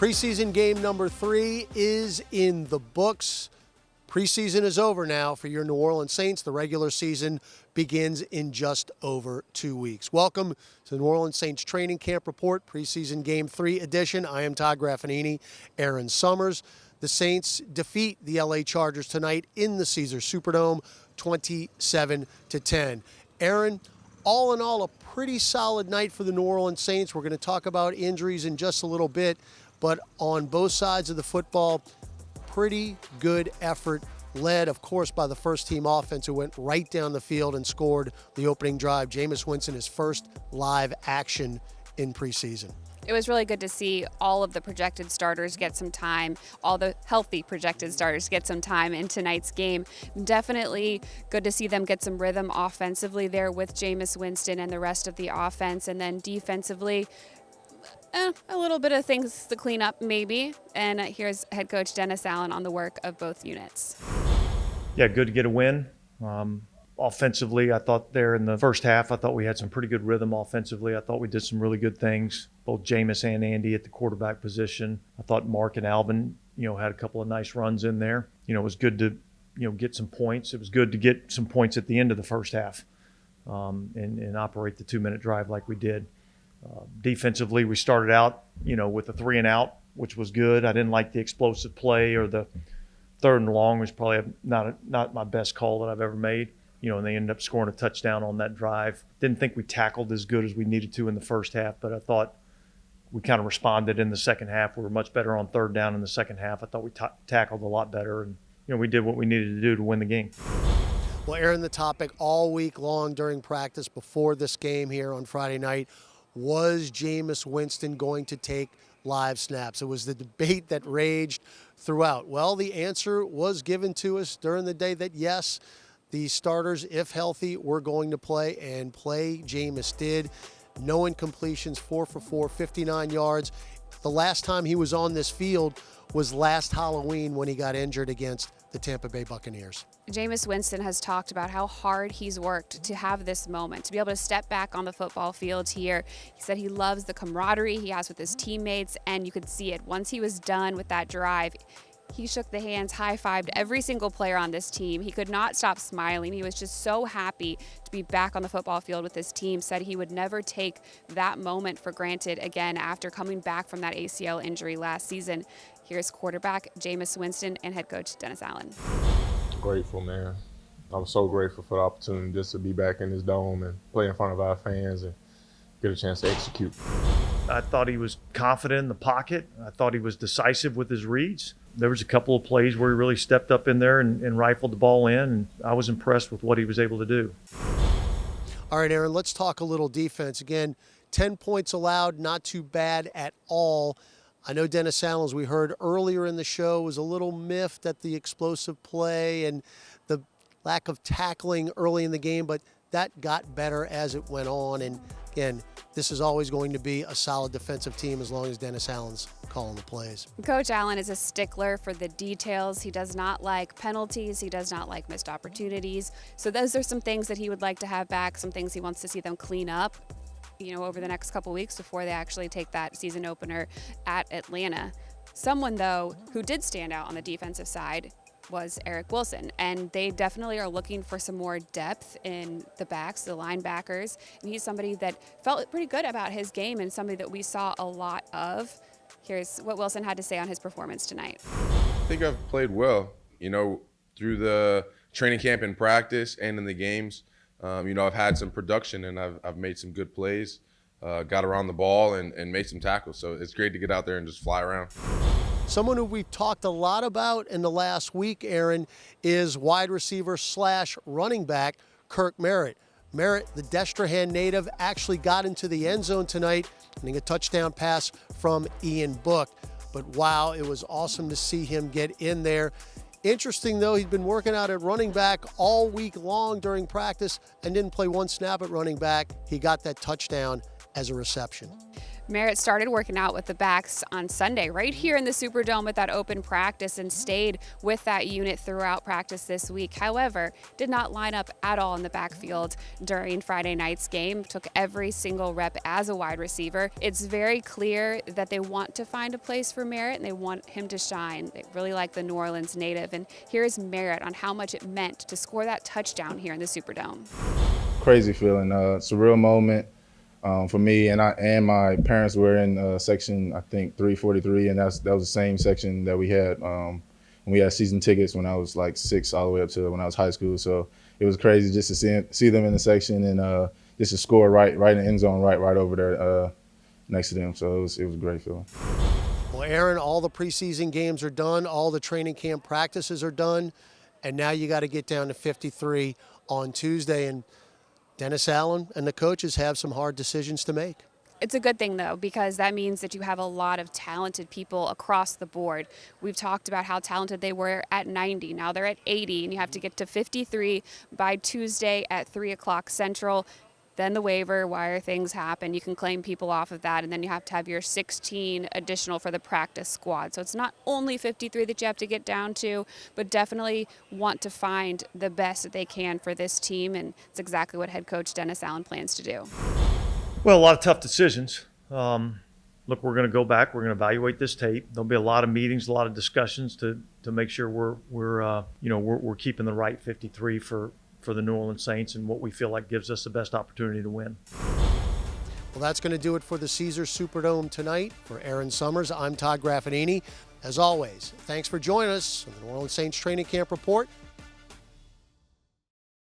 Preseason game number 3 is in the books. Preseason is over now for your New Orleans Saints. The regular season begins in just over 2 weeks. Welcome to the New Orleans Saints Training Camp Report, Preseason Game 3 edition. I am Todd Graffagnini, Erin Summers. The Saints defeat the LA Chargers tonight in the Caesars Superdome, 27-10. Erin, all in all, a pretty solid night for the New Orleans Saints. We're going to talk about injuries in just a little bit, but on both sides of the football, pretty good effort, led, of course, by the first-team offense who went right down the field and scored the opening drive. Jameis Winston, his first live action in preseason. It was really good to see all of the projected starters get some time, all the healthy projected starters get some time in tonight's game. Definitely good to see them get some rhythm offensively there with Jameis Winston and the rest of the offense. And then defensively, a little bit of things to clean up maybe. And here's head coach Dennis Allen on the work of both units. Yeah, good to get a win. Offensively, I thought there in the first half, I thought we had some pretty good rhythm offensively. I thought we did some really good things, both Jameis and Andy at the quarterback position. I thought Mark and Alvin, had a couple of nice runs in there. It was good to, get some points. It was good to get some points at the end of the first half and operate the 2-minute drive like we did. Defensively, we started out, with a 3-and-out, which was good. I didn't like the explosive play, or the 3rd and long was probably not my best call that I've ever made. And they ended up scoring a touchdown on that drive. Didn't think we tackled as good as we needed to in the first half, but I thought we kind of responded in the second half. We were much better on 3rd down in the second half. I thought we tackled a lot better, and we did what we needed to do to win the game. Well, Erin, the topic all week long during practice before this game here on Friday night was Jameis Winston going to take live snaps. It was the debate that raged throughout. Well, the answer was given to us during the day that yes, the starters, if healthy, were going to play, and play Jameis did. No incompletions, 4 for 4, 59 yards. The last time he was on this field was last Halloween when he got injured against the Tampa Bay Buccaneers. Jameis Winston has talked about how hard he's worked to have this moment, to be able to step back on the football field here. He said he loves the camaraderie he has with his teammates, and you could see it. Once he was done with that drive, he shook the hands, high-fived every single player on this team. He could not stop smiling. He was just so happy to be back on the football field with his team, said he would never take that moment for granted again after coming back from that ACL injury last season. Here's quarterback Jameis Winston and head coach Dennis Allen. Grateful, man. I was so grateful for the opportunity just to be back in this dome and play in front of our fans and get a chance to execute. I thought he was confident in the pocket. I thought he was decisive with his reads. There was a couple of plays where he really stepped up in there and rifled the ball in, and I was impressed with what he was able to do. All right, Erin, let's talk a little defense. Again, 10 points allowed, not too bad at all. I know Dennis Allen, as we heard earlier in the show, was a little miffed at the explosive play and the lack of tackling early in the game, but that got better as it went on. And again, this is always going to be a solid defensive team as long as Dennis Allen's calling the plays. Coach Allen is a stickler for the details. He does not like penalties. He does not like missed opportunities. So those are some things that he would like to have back, some things he wants to see them clean up, over the next couple weeks before they actually take that season opener at Atlanta. Someone, though, who did stand out on the defensive side was Eric Wilson, and they definitely are looking for some more depth in the backs, the linebackers, and he's somebody that felt pretty good about his game and somebody that we saw a lot of. Here's what Wilson had to say on his performance tonight. I think I've played well, through the training camp and practice and in the games. I've had some production and I've made some good plays, got around the ball and made some tackles. So it's great to get out there and just fly around. Someone who we've talked a lot about in the last week, Erin, is wide receiver / running back Kirk Merritt. Merritt, the Destrehan native, actually got into the end zone tonight, getting a touchdown pass from Ian Book. But wow, it was awesome to see him get in there. Interesting, though, he's been working out at running back all week long during practice and didn't play one snap at running back. He got that touchdown as a reception. Merritt started working out with the backs on Sunday right here in the Superdome with that open practice and stayed with that unit throughout practice this week. However, did not line up at all in the backfield during Friday night's game. Took every single rep as a wide receiver. It's very clear that they want to find a place for Merritt and they want him to shine. They really like the New Orleans native. And here's Merritt on how much it meant to score that touchdown here in the Superdome. Crazy feeling. Surreal moment. For me, and my parents were in section, I think 343, and that was the same section that we had when we had season tickets when I was like 6 all the way up to when I was high school. So it was crazy just to see them in the section and just to score right in the end zone, right over there next to them. So it was a great feeling. Well, Erin, all the preseason games are done, all the training camp practices are done, and now you got to get down to 53 on Tuesday. And Dennis Allen and the coaches have some hard decisions to make. It's a good thing, though, because that means that you have a lot of talented people across the board. We've talked about how talented they were at 90. Now they're at 80, and you have to get to 53 by Tuesday at 3 o'clock Central. Then the waiver wire things happen. You can claim people off of that, and then you have to have your 16 additional for the practice squad. So it's not only 53 that you have to get down to, but definitely want to find the best that they can for this team, and it's exactly what head coach Dennis Allen plans to do. Well, a lot of tough decisions. Look, we're going to go back. We're going to evaluate this tape. There'll be a lot of meetings, a lot of discussions to make sure we're keeping the right 53 for the New Orleans Saints and what we feel like gives us the best opportunity to win. Well, that's going to do it for the Caesars Superdome tonight. For Erin Summers, I'm Todd Graffagnini. As always, thanks for joining us on the New Orleans Saints Training Camp Report.